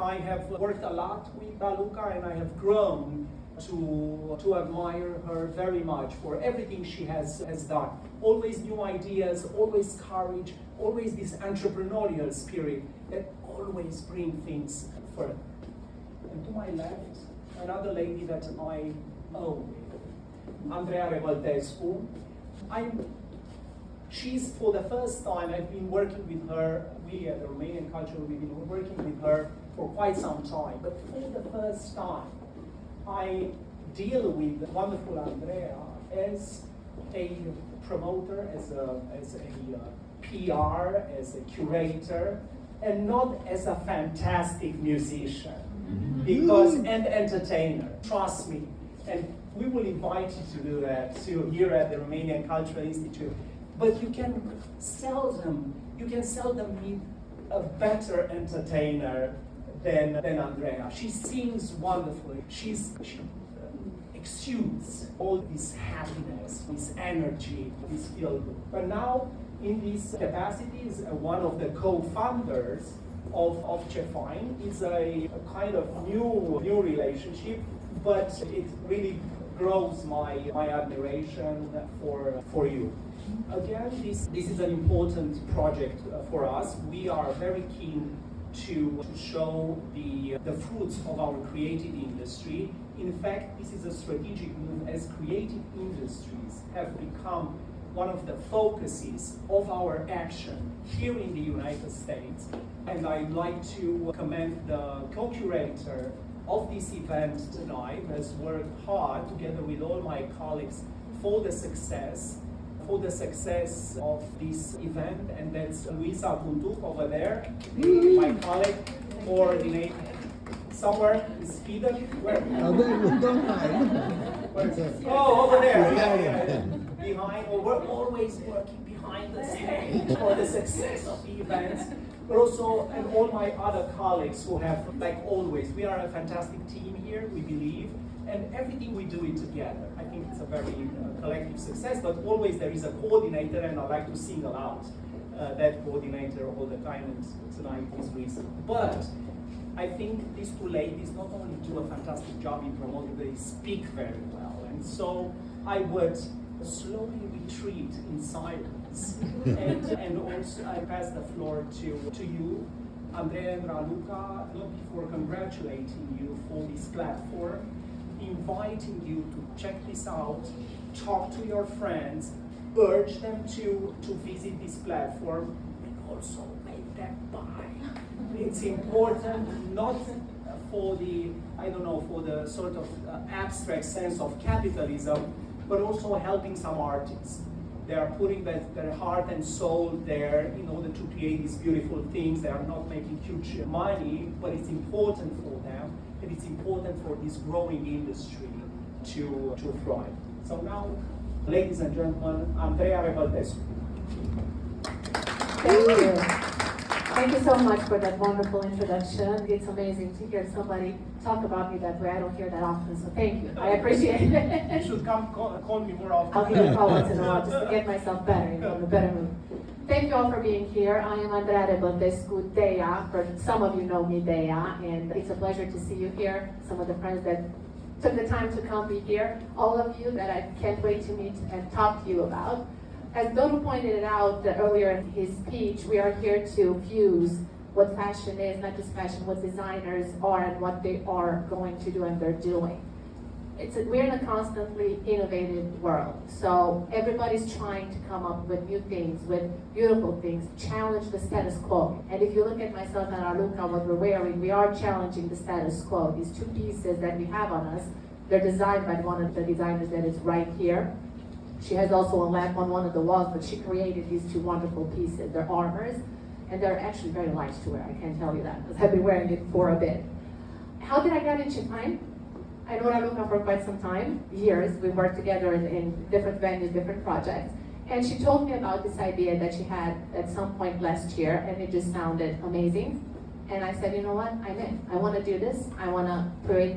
I have worked a lot with Raluca, and I have grown to admire her very much for everything she has done. Always new ideas, always courage, always this entrepreneurial spirit that always bring things further. And to my left, another lady that I owe, Andreea Revoltescu. She's, for the first time, I've been working with her, we at the Romanian culture, we've been working with her for quite some time, but for the first time, I deal with wonderful Andreea as a promoter, as a PR, as a curator, and not as a fantastic musician, and entertainer. Trust me, and we will invite you to do that too here at the Romanian Cultural Institute. But you can seldom meet a better entertainer than Andreea. She sings wonderfully. She exudes all this happiness, this energy, this feel-good. But now, in this capacity, is one of the co-founders of Ce Fain. Is a kind of new relationship, but it really grows my admiration for you. Again, this is an important project for us. We are very keen to show the fruits of our creative industry. In fact, this is a strategic move, as creative industries have become one of the focuses of our action here in the United States. And I'd like to commend the co-curator of this event tonight, who has worked hard together with all my colleagues for the success of this event, and that's Luisa Bunduc over there, my colleague, coordinator. Somewhere is hidden. Where? Where is it? Oh, over there. Yeah. Behind. Well, we're always working behind the scenes for the success of the events. But also, and all my other colleagues who have, like always, we are a fantastic team here, we believe, and everything we do it together. I think it's a very collective success, but always there is a coordinator, and I like to single out that coordinator all the time, and tonight is Luisa. But I think these two ladies not only do a fantastic job in promoting, they speak very well. And so I would slowly retreat in silence. and also I pass the floor to you, Andreea and Raluca, not before congratulating you for this platform, inviting you to check this out, talk to your friends, urge them to visit this platform, and also make them buy. It's important not for the sort of abstract sense of capitalism, but also helping some artists. They are putting their heart and soul there in order to create these beautiful things. They are not making huge money, but it's important for them, and it's important for this growing industry to thrive. So now, ladies and gentlemen, Andreea Revoltescu. Thank you. Thank you so much for that wonderful introduction. It's amazing to hear somebody talk about me that way. I don't hear that often, so thank you. I appreciate it. You should come call me more often. I'll give you a call once in a while just to get myself better, in a better mood. Thank you all for being here. I am Andreea Revoltescu, Dea. For some of you know me, Dea, and it's a pleasure to see you here. Some of the friends that took the time to come be here. All of you that I can't wait to meet and talk to you about. As Dodo pointed it out earlier in his speech, we are here to fuse what fashion is, not just fashion, what designers are and what they are going to do and they're doing. We're in a constantly innovative world, so everybody's trying to come up with new things, with beautiful things, challenge the status quo. And if you look at myself and Raluca, what we're wearing, we are challenging the status quo. These two pieces that we have on us, they're designed by one of the designers that is right here. She has also a lamp on one of the walls, but she created these two wonderful pieces. They're armors, and they're actually very light to wear, I can tell you that, because I've been wearing it for a bit. How did I get in Ce Fain? I know Raluca for quite some time, years. We worked together in different venues, different projects. And she told me about this idea that she had at some point last year, and it just sounded amazing. And I said, you know what, I'm in. I want to do this. I want to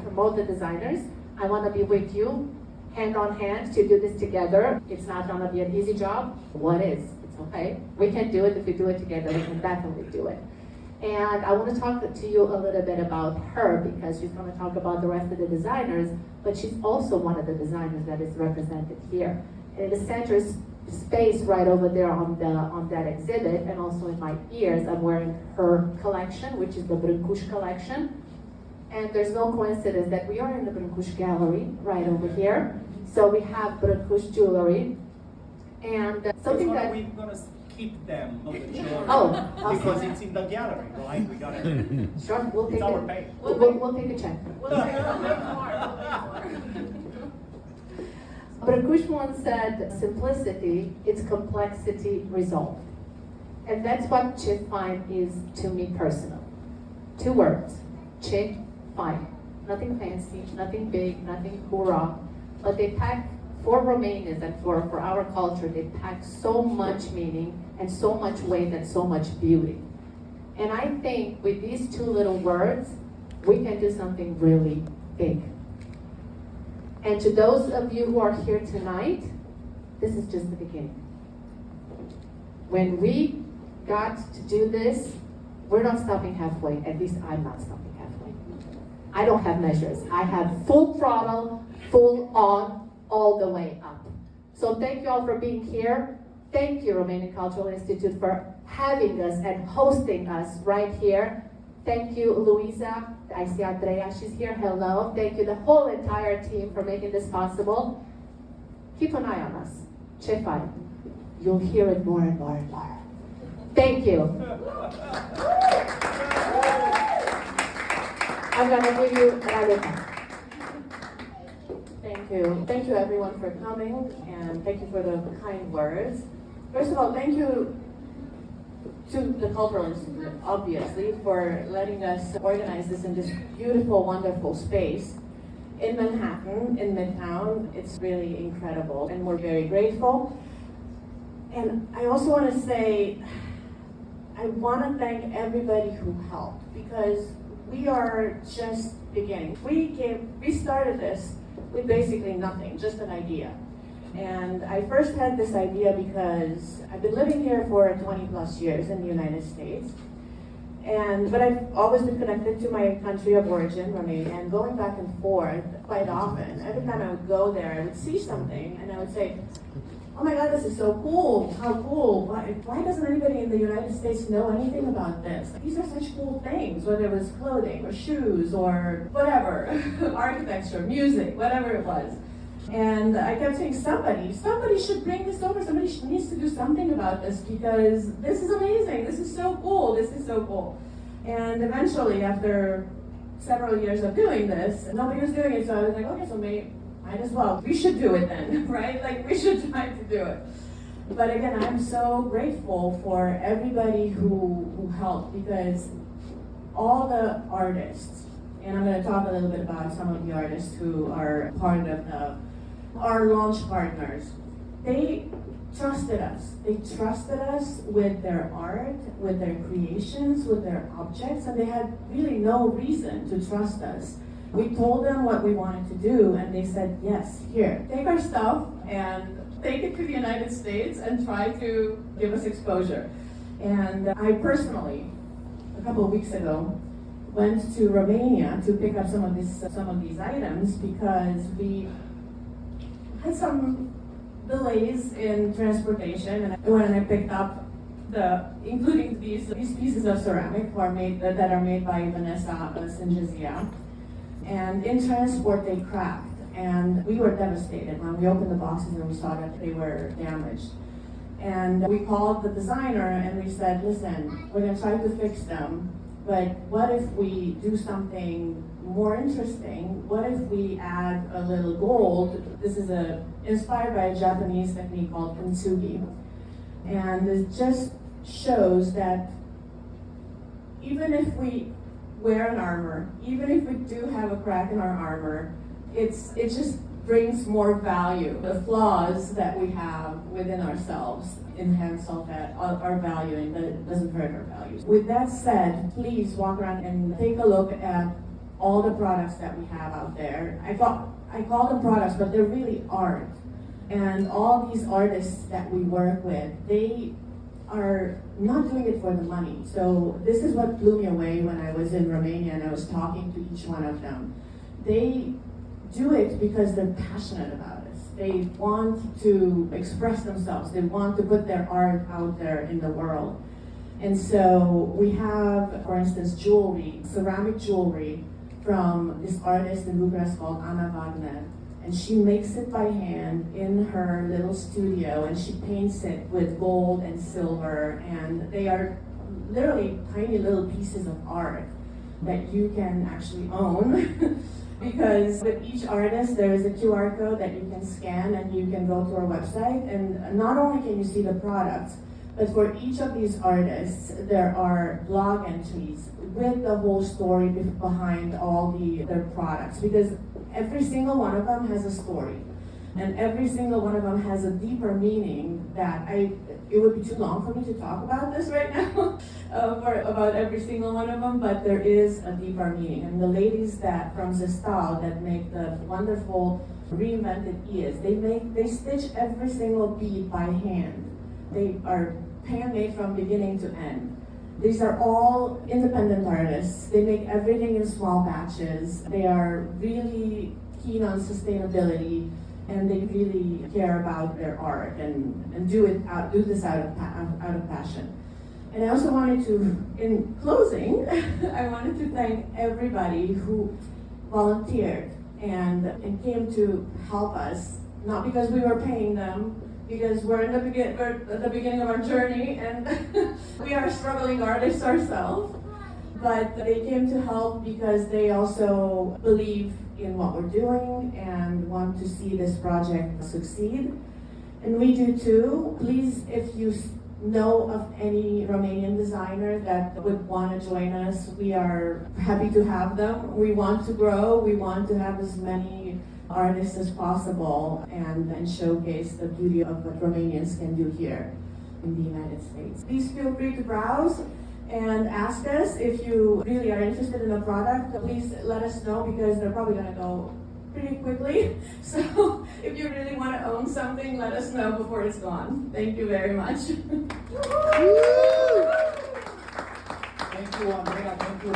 promote the designers. I want to be with you, hand on hand, to do this together. It's not going to be an easy job. What is? It's okay. We can do it. If we do it together, we can definitely do it. And I want to talk to you a little bit about her because she's going to talk about the rest of the designers, but she's also one of the designers that is represented here. In the center space right over there on that exhibit, and also in my ears, I'm wearing her collection, which is the Brâncuș collection. And there's no coincidence that we are in the Brâncuș gallery right over here. So we have Brâncuș jewelry. And something that we're gonna keep them of the jewelry. Oh, awesome. Because it's in the gallery, right? We gotta. Sure, we'll take It's our it. pay. We'll take a check. Brâncuș once said, simplicity is complexity resolved. And that's what Ce Fain is to me personally. 2 words, Ce Fain. Nothing fancy, nothing big, nothing hoorah, but they pack, for Romanians and for our culture, they pack so much meaning and so much weight and so much beauty. And I think with these 2 little words, we can do something really big. And to those of you who are here tonight, this is just the beginning. When we got to do this, we're not stopping halfway. At least I'm not stopping halfway. I don't have measures. I have full throttle, full on, all the way up. So thank you all for being here. Thank you, Romanian Cultural Institute, for having us and hosting us right here. Thank you, Luisa. I see Andrea, she's here. Hello. Thank you, the whole entire team, for making this possible. Keep an eye on us. Ce Fain. You'll hear it more and more and more. Thank you. I'm going to give you Radhika. Thank you. Thank you everyone for coming, and thank you for the kind words. First of all, thank you to the Cultural Institute, obviously, for letting us organize this in this beautiful, wonderful space in Manhattan, in Midtown. It's really incredible, and we're very grateful. And I also want to say, I want to thank everybody who helped, because we are just beginning. We started this with basically nothing, just an idea. And I first had this idea because I've been living here for 20 plus years in the United States. But I've always been connected to my country of origin, Romania, and going back and forth quite often. Every time I would go there, I would see something and I would say, oh my God, this is so cool, how cool. Why doesn't anybody in the United States know anything about this? These are such cool things, whether it was clothing or shoes or whatever, architecture, music, whatever it was. And I kept saying, somebody should bring this over. Somebody needs to do something about this, because this is amazing. This is so cool. This is so cool. And eventually, after several years of doing this, nobody was doing it. So I was like, okay, so might as well. We should do it then, right? Like, we should try to do it. But again, I'm so grateful for everybody who helped, because all the artists, and I'm going to talk a little bit about some of the artists who are part of our launch partners. They trusted us. They trusted us with their art, with their creations, with their objects, and they had really no reason to trust us. We told them what we wanted to do, and they said, yes, here, take our stuff and take it to the United States and try to give us exposure. And I personally, a couple of weeks ago, went to Romania to pick up some of these items, because we had some delays in transportation, and I went and I picked up including these pieces of ceramic that are made by Vanessa Singizia. And in transport they cracked, and we were devastated when we opened the boxes and we saw that they were damaged. And we called the designer and we said, listen, we're going to try to fix them, but what if we do something more interesting? What if we add a little gold? This is inspired by a Japanese technique called kintsugi. And it just shows that even if we wear an armor, even if we do have a crack in our armor, it just brings more value. The flaws that we have within ourselves enhance our value, and it doesn't hurt our values. With that said, please walk around and take a look at all the products that we have out there. I call them products, but they're really art. And all these artists that we work with, they are not doing it for the money. So this is what blew me away when I was in Romania and I was talking to each one of them. They do it because they're passionate about it. They want to express themselves. They want to put their art out there in the world. And so we have, for instance, jewelry, ceramic jewelry from this artist in Bucharest called Anna Wagner. And she makes it by hand in her little studio, and she paints it with gold and silver, and they are literally tiny little pieces of art that you can actually own. Because with each artist, there is a QR code that you can scan and you can go to our website, and not only can you see the products, but for each of these artists, there are blog entries with the whole story behind all their products, because every single one of them has a story, and every single one of them has a deeper meaning that it would be too long for me to talk about this right now, about every single one of them, but there is a deeper meaning. And the ladies from Zestal that make the wonderful reinvented ears, they stitch every single bead by hand. They are handmade from beginning to end. These are all independent artists. They make everything in small batches. They are really keen on sustainability, and they really care about their art and do this out of passion. And I also wanted to, in closing, I wanted to thank everybody who volunteered and came to help us, not because we were paying them, because we're at the beginning of our journey and we are struggling artists ourselves. But they came to help because they also believe in what we're doing and want to see this project succeed. And we do too. Please, if you know of any Romanian designer that would want to join us, we are happy to have them. We want to grow. We want to have as many artists as possible and showcase the beauty of what Romanians can do here in the United States. Please feel free to browse and ask us if you really are interested in a product. Please let us know, because they're probably going to go pretty quickly. So if you really want to own something, let us know before it's gone. Thank you very much. Thank you, Andrea. Thank you.